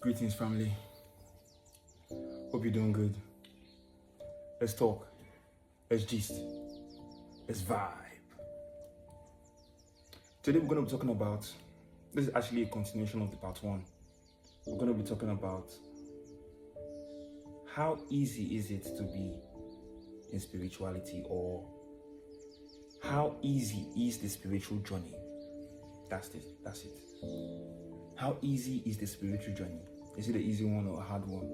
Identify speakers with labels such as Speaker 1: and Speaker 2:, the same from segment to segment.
Speaker 1: Greetings, family. Hope you're doing good. Let's talk. Let's gist. Let's vibe. Today we're going to be talking about, this is actually a continuation of the part one. We're going to be talking about how easy is it to be in spirituality, or how easy is the spiritual journey? That's it. How easy is the spiritual journey? Is it an easy one or a hard one?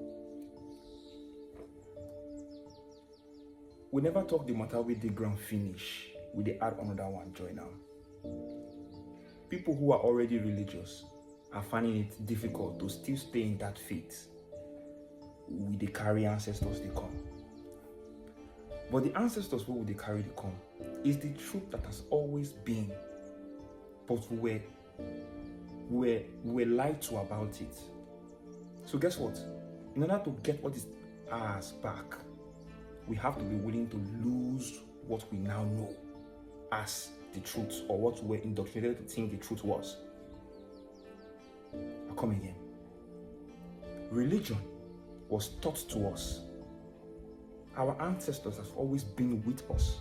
Speaker 1: We never talk the matter with the grand finish. We dey add another one join now. People who are already religious are finding it difficult to still stay in that faith. We dey carry ancestors they come. But the ancestors who they carry they come is the truth that has always been, but we were lied to about it. So guess what? In order to get what is ours back, we have to be willing to lose what we now know as the truth, or what we're indoctrinated to think the truth was. I'll come again. Religion was taught to us. Our ancestors have always been with us.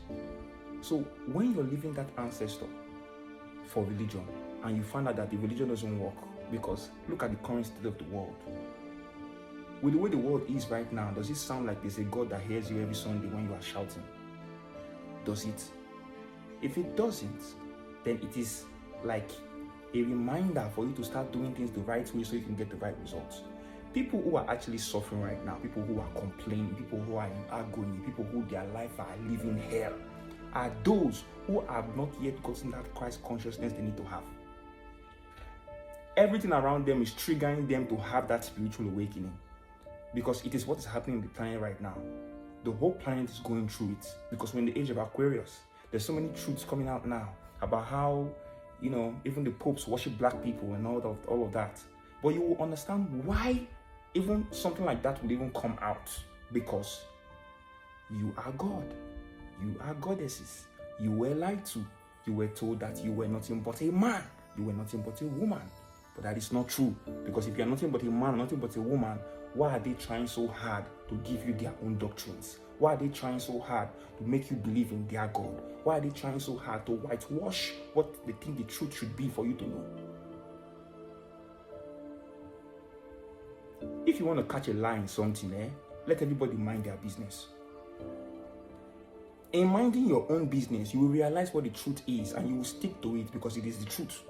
Speaker 1: So when you're leaving that ancestor for religion, and you find out that the religion doesn't work, because look at the current state of the world. With the way the world is right now, does it sound like there's a God that hears you every Sunday when you are shouting? Does it? If it doesn't, then it is like a reminder for you to start doing things the right way so you can get the right results. People who are actually suffering right now, people who are complaining, people who are in agony, people who their life are living hell, are those who have not yet gotten that Christ consciousness they need to have. Everything around them is triggering them to have that spiritual awakening, because it is what is happening on the planet right now. The whole planet is going through it, because we're in the age of Aquarius. There's so many truths coming out now about how, even the popes worship black people and all of that. But you will understand why even something like that would even come out, because you are God. You are goddesses. You were lied to. You were told that you were nothing but a man. You were nothing but a woman. But that is not true. Because if you are nothing but a man, nothing but a woman, why are they trying so hard to give you their own doctrines? Why are they trying so hard to make you believe in their God? Why are they trying so hard to whitewash what they think the truth should be for you to know? If you want to catch a lie in something, let everybody mind their business. In minding your own business, you will realize what the truth is, and you will stick to it because it is the truth.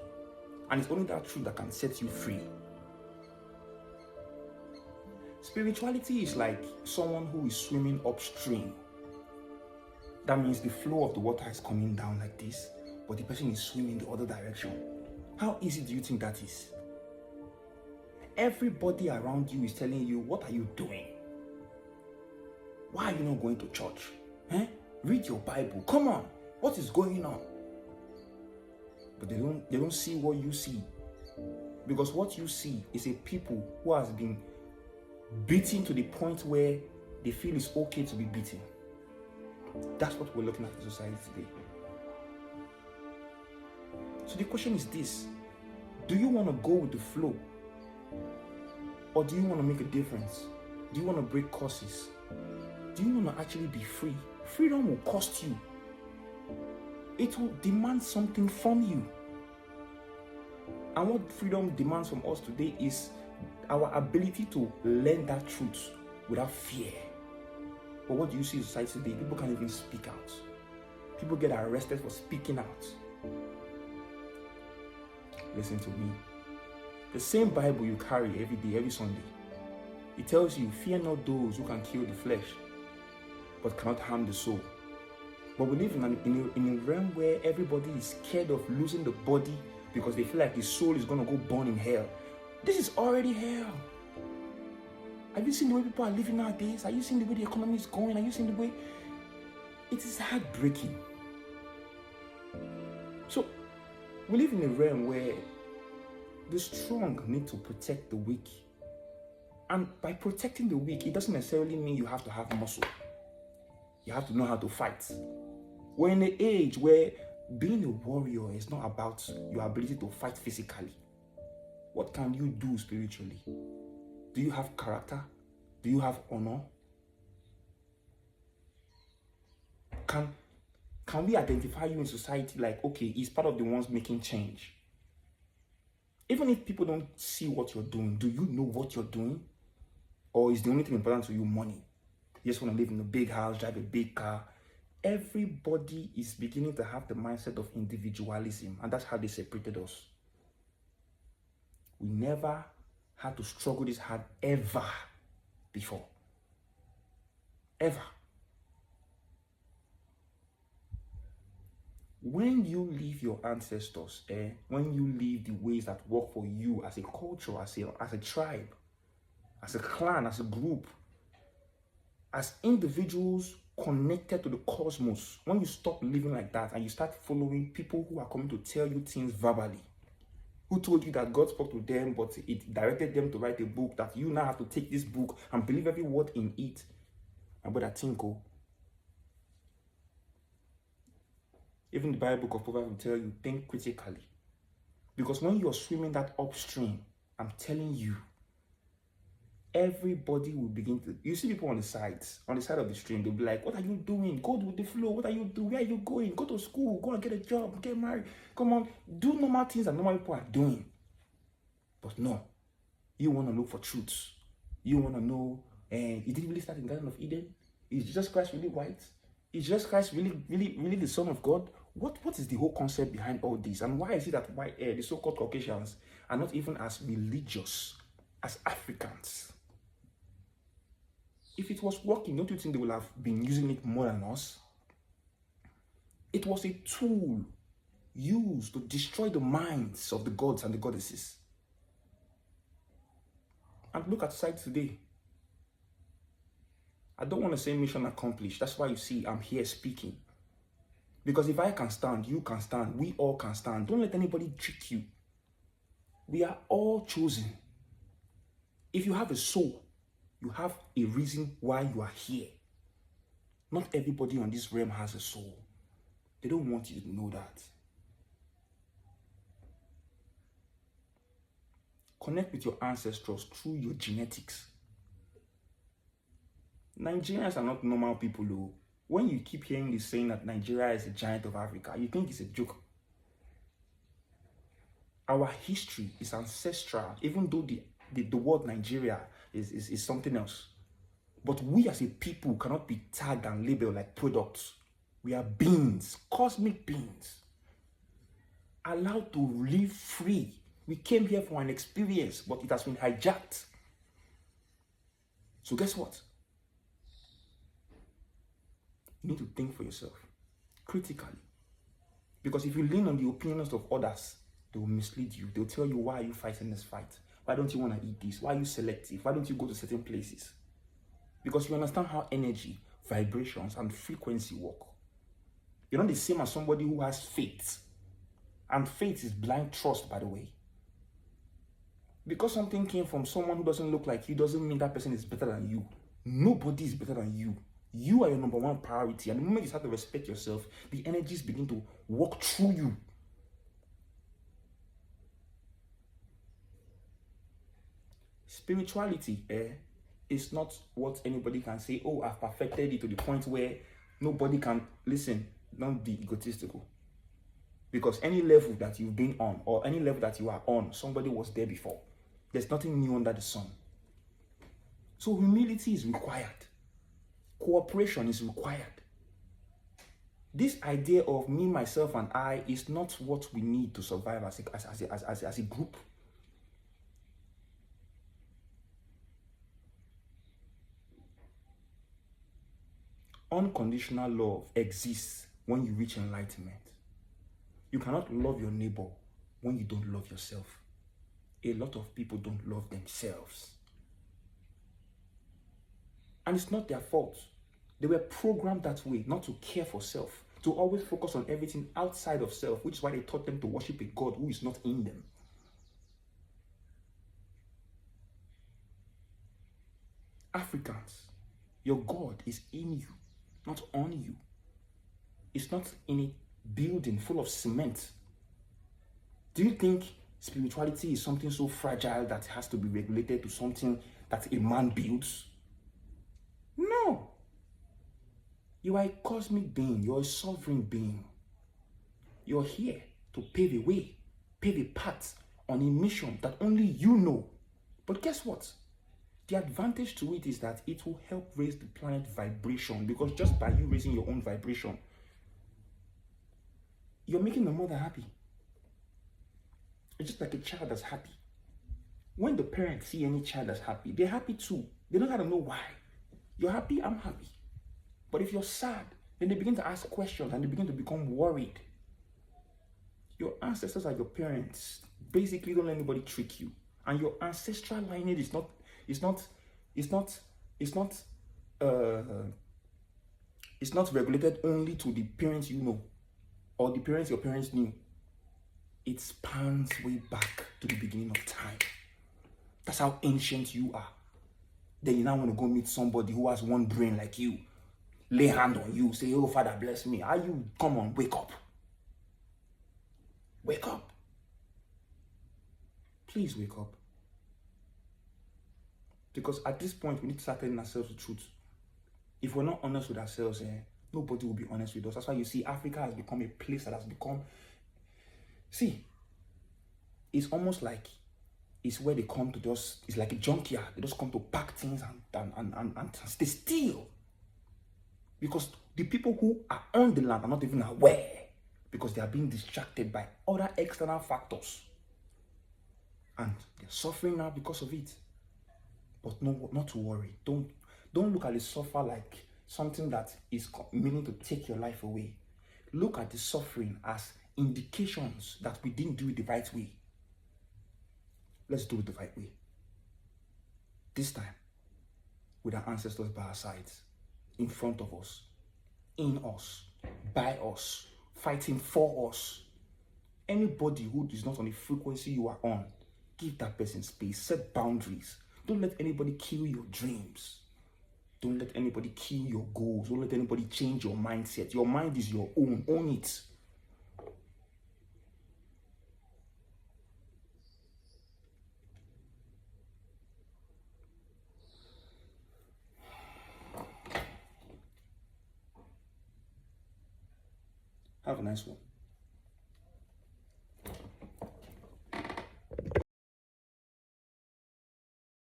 Speaker 1: And it's only that truth that can set you free. Spirituality is like someone who is swimming upstream. That means the flow of the water is coming down like this, but the person is swimming the other direction. How easy do you think that is? Everybody around you is telling you, what are you doing? Why are you not going to church? Read your Bible. Come on. What is going on? But they don't see what you see. Because what you see is a people who has been beaten to the point where they feel it's okay to be beaten. That's what we're looking at in society today. So the question is this: do you want to go with the flow? Or do you want to make a difference? Do you want to break curses? Do you want to actually be free? Freedom will cost you. It will demand something from you. And what freedom demands from us today is our ability to learn that truth without fear. But what do you see in society today? People can't even speak out. People get arrested for speaking out. Listen to me. The same Bible you carry every day, every Sunday, it tells you, fear not those who can kill the flesh, but cannot harm the soul. But we live in a realm where everybody is scared of losing the body because they feel like the soul is going to go burn in hell. This is already hell. Have you seen the way people are living nowadays? Are you seeing the way the economy is going? Are you seeing the way? It is heartbreaking. So, we live in a realm where the strong need to protect the weak. And by protecting the weak, it doesn't necessarily mean you have to have muscle. You have to know how to fight. We're in an age where being a warrior is not about your ability to fight physically. What can you do spiritually? Do you have character? Do you have honor? Can we identify you in society like, okay, he's part of the ones making change? Even if people don't see what you're doing, do you know what you're doing? Or is the only thing important to you money? You just want to live in a big house, drive a big car. Everybody is beginning to have the mindset of individualism, and that's how they separated us. We never had to struggle this hard ever before. Ever. When you leave your ancestors, when you leave the ways that work for you as a culture, as a tribe, as a clan, as a group, as individuals connected to the cosmos, when you stop living like that and you start following people who are coming to tell you things verbally, who told you that God spoke to them, but it directed them to write a book, that you now have to take this book and believe every word in it. My brother Tinko, even the Bible book of Proverbs will tell you, think critically. Because when you're swimming that upstream, I'm telling you, everybody will begin to, you see people on the side of the stream, they'll be like, what are you doing? Go with the flow. What are you doing? Where are you going? Go to school, go and get a job, get married. Come on, do normal things that normal people are doing. But no, you want to look for truths. You want to know, you didn't really start in the Garden of Eden? Is Jesus Christ really white? Is Jesus Christ really the Son of God? What is the whole concept behind all this? And why is it that the so-called Caucasians are not even as religious as Africans? If it was working, don't you think they would have been using it more than us? It was a tool used to destroy the minds of the gods and the goddesses. And look at society today. I don't want to say mission accomplished. That's why you see I'm here speaking. Because if I can stand, you can stand, we all can stand. Don't let anybody trick you. We are all chosen. If you have a soul, you have a reason why you are here. Not everybody on this realm has a soul. They don't want you to know that. Connect with your ancestors through your genetics. Nigerians are not normal people, though. When you keep hearing this saying that Nigeria is a giant of Africa, you think it's a joke. Our history is ancestral, even though the word Nigeria is something else. But we as a people cannot be tagged and labeled like products. We are beings, cosmic beings, allowed to live free. We came here for an experience, but it has been hijacked. So guess what? You need to think for yourself, critically. Because if you lean on the opinions of others, they will mislead you. They'll tell you, why are you fighting this fight? Why don't you want to eat this? Why are you selective? Why don't you go to certain places? Because you understand how energy, vibrations, and frequency work. You're not the same as somebody who has faith. And faith is blind trust, by the way. Because something came from someone who doesn't look like you doesn't mean that person is better than you. Nobody is better than you. You are your number one priority. And the moment you start to respect yourself, the energies begin to walk through you. Spirituality is not what anybody can say, oh, I've perfected it to the point where nobody can listen. Don't be egotistical. Because any level that you've been on or any level that you are on, somebody was there before. There's nothing new under the sun. So humility is required. Cooperation is required. This idea of me, myself, and I is not what we need to survive as a group. Unconditional love exists when you reach enlightenment. You cannot love your neighbor when you don't love yourself. A lot of people don't love themselves. And it's not their fault. They were programmed that way, not to care for self, to always focus on everything outside of self, which is why they taught them to worship a God who is not in them. Africans, your God is in you, not on you. It's not in a building full of cement. Do you think spirituality is something so fragile that it has to be regulated to something that a man builds. No. You are a cosmic being. You're a sovereign being. You're here to pave a way, pave a path on a mission that only you know. But guess what? The advantage to it is that it will help raise the planet vibration, because just by you raising your own vibration, you're making the mother happy. It's just like a child that's happy. When the parents see any child that's happy, they're happy too. They don't gotta know why. You're happy, I'm happy. But if you're sad, then they begin to ask questions and they begin to become worried. Your ancestors are your parents. Basically, don't let anybody trick you. And your ancestral lineage is not regulated only to the parents you know or the parents your parents knew. It spans way back to the beginning of time. That's how ancient you are. Then you now want to go meet somebody who has one brain like you, lay hand on you, say, oh, Father, bless me. Are you? Come on, wake up. Wake up. Please wake up. Because at this point, we need to start telling ourselves the truth. If we're not honest with ourselves, nobody will be honest with us. That's why you see Africa has become a place that has become... See, it's almost like it's where they come to just... It's like a junkyard. They just come to pack things and stay still. Because the people who are on the land are not even aware, because they are being distracted by other external factors. And they're suffering now because of it. But no, not to worry. Don't look at the suffer like something that is meaning to take your life away. Look at the suffering as indications that we didn't do it the right way. Let's do it the right way. This time, with our ancestors by our sides, in front of us, in us, by us, fighting for us. Anybody who is not on the frequency you are on, give that person space, set boundaries. Don't let anybody kill your dreams. Don't let anybody kill your goals. Don't let anybody change your mindset. Your mind is your own. Own it. Have a nice one.